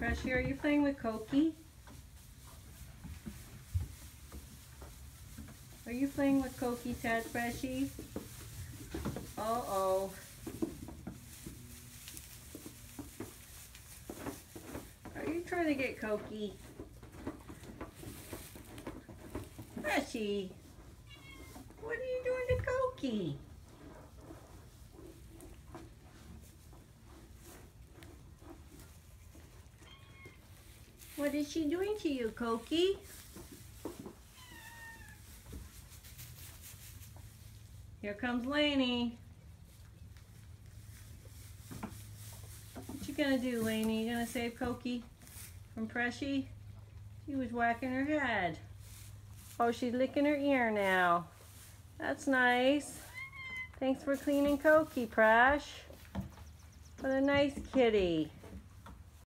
Freshie, are you playing with Cokie? Are you playing with Cokie, Tad Freshie? Uh-oh. Are you trying to get Cokie? Freshie, what are you doing to Cokie? What is she doing to you, Cokie? Here comes Lainey. What you gonna do, Lainey? You gonna save Cokie from Freshie? She was whacking her head. Oh, she's licking her ear now. That's nice. Thanks for cleaning Cokie, Prash. What a nice kitty.